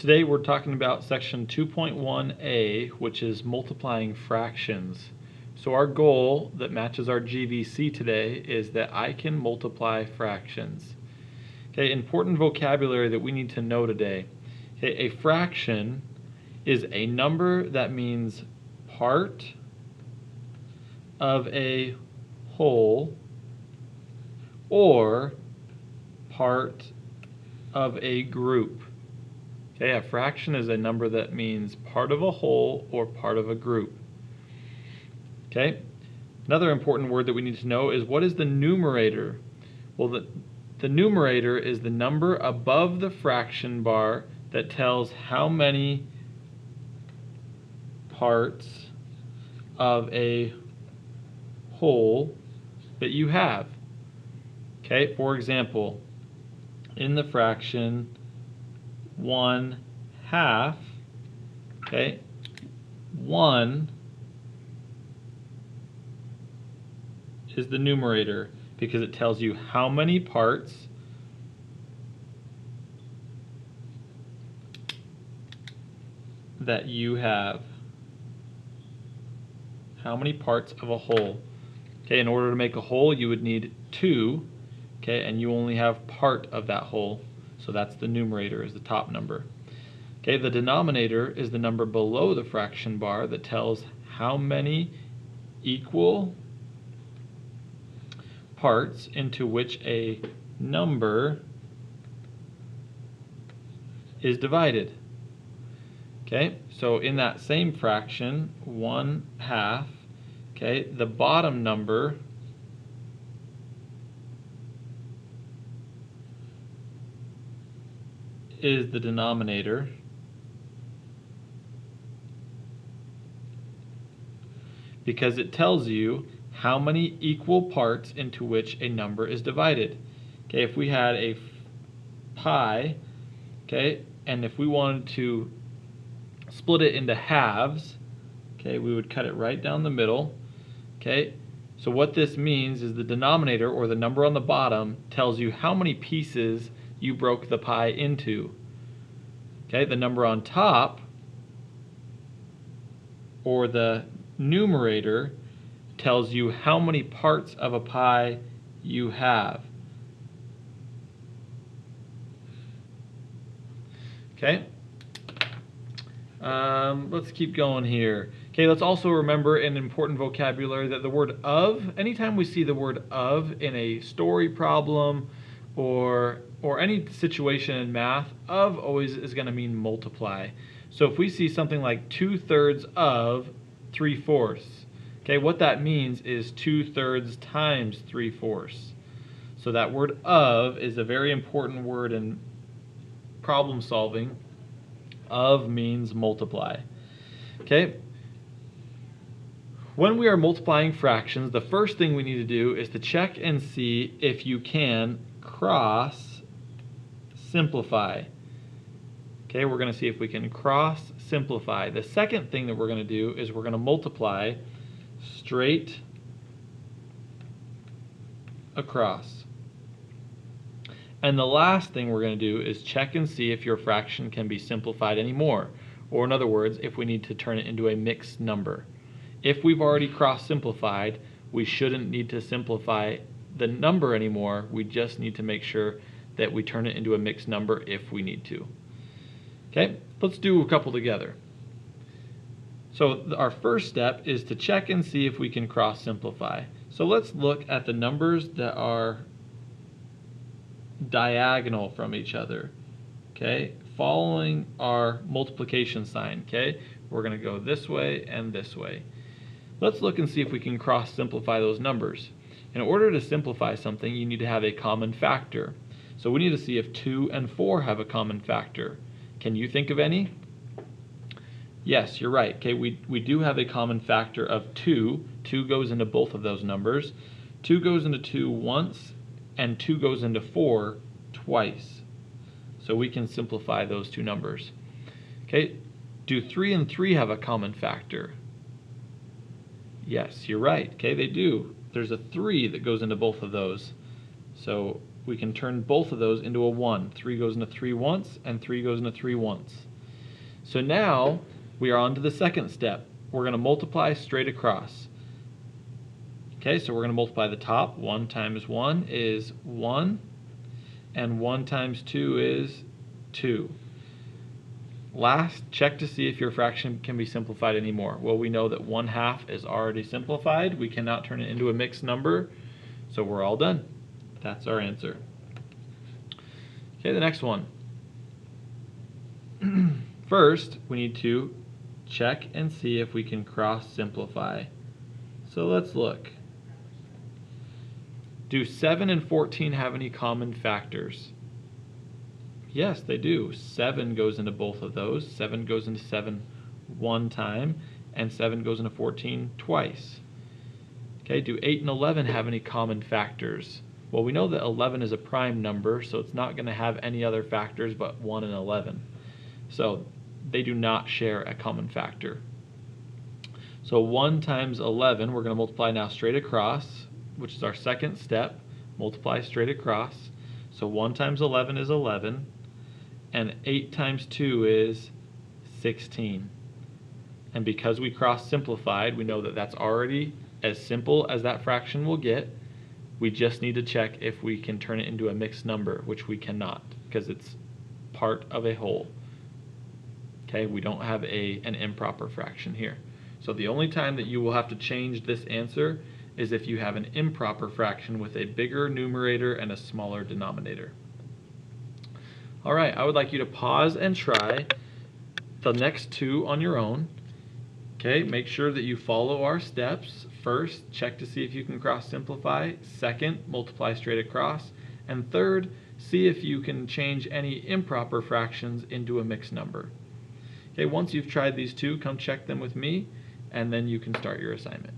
Today we're talking about section 2.1a, which is multiplying fractions. So our goal that matches our GVC today is that I can multiply fractions. Okay, important vocabulary that we need to know today. Okay, a fraction is a number that means part of a whole or part of a group. Okay, a fraction is a number that means part of a whole or part of a group. Okay, another important word that we need to know is what is the numerator? Well, the numerator is the number above the fraction bar that tells how many parts of a whole that you have. Okay, for example, in the fraction 1/2, okay, 1 is the numerator because it tells you how many parts that you have. How many parts of a whole. Okay, in order to make a whole, you would need 2, okay, and you only have part of that whole. So that's the numerator, is the top number. Okay, the denominator is the number below the fraction bar that tells how many equal parts into which a number is divided. Okay, so in that same fraction, 1/2, okay, the bottom number is the denominator, because it tells you how many equal parts into which a number is divided. Okay, if we had a pie, okay, and if we wanted to split it into halves, okay, we would cut it right down the middle. Okay, so what this means is the denominator, or the number on the bottom, tells you how many pieces you broke the pie into. Okay, the number on top, or the numerator, tells you how many parts of a pie you have. Okay, let's keep going here. Okay, let's also remember an important vocabulary that the word of, anytime we see the word of in a story problem or any situation in math, of always is going to mean multiply. So if we see something like 2/3 of 3/4, okay, what that means is 2/3 times 3/4. So that word of is a very important word in problem solving. Of means multiply. Okay? When we are multiplying fractions, the first thing we need to do is to check and see if you can cross simplify. Okay, we're going to see if we can cross simplify. The second thing that we're going to do is we're going to multiply straight across. And the last thing we're going to do is check and see if your fraction can be simplified anymore. Or in other words, if we need to turn it into a mixed number. If we've already cross-simplified, we shouldn't need to simplify the number anymore. We just need to make sure that we turn it into a mixed number if we need to. Okay, let's do a couple together. So our first step is to check and see if we can cross-simplify. So let's look at the numbers that are diagonal from each other, okay, following our multiplication sign. Okay, we're going to go this way and this way. Let's look and see if we can cross simplify those numbers. In order to simplify something, you need to have a common factor. So we need to see if 2 and 4 have a common factor. Can you think of any? Yes, you're right. Okay, we do have a common factor of 2. 2 goes into both of those numbers. 2 goes into 2 once, and 2 goes into 4 twice. So we can simplify those two numbers. Okay, do 3 and 3 have a common factor? Yes, you're right. Okay, they do. There's a 3 that goes into both of those. So we can turn both of those into a 1. 3 goes into 3 once, and 3 goes into 3 once. So now we are on to the second step. We're going to multiply straight across. Okay, so we're going to multiply the top. 1 times 1 is 1, and 1 times 2 is 2. Last, check to see if your fraction can be simplified anymore. Well, we know that 1/2 is already simplified. We cannot turn it into a mixed number, so we're all done. That's our answer. Okay, the next one. First, we need to check and see if we can cross simplify. So let's look. Do 7 and 14 have any common factors? Yes, they do. 7 goes into both of those. 7 goes into 7 one time, and 7 goes into 14 twice. Okay, do 8 and 11 have any common factors? Well, we know that 11 is a prime number, so it's not going to have any other factors but 1 and 11. So they do not share a common factor. So 1 times 11, we're going to multiply now straight across, which is our second step. Multiply straight across. So 1 times 11 is 11, and 8 times 2 is 16. And because we cross simplified, we know that that's already as simple as that fraction will get. We just need to check if we can turn it into a mixed number, which we cannot because it's part of a whole. Okay, we don't have an improper fraction here. So the only time that you will have to change this answer is if you have an improper fraction with a bigger numerator and a smaller denominator. All right, I would like you to pause and try the next two on your own. Okay, make sure that you follow our steps. First, check to see if you can cross simplify. Second, multiply straight across. And third, see if you can change any improper fractions into a mixed number. Okay, once you've tried these two, come check them with me, and then you can start your assignment.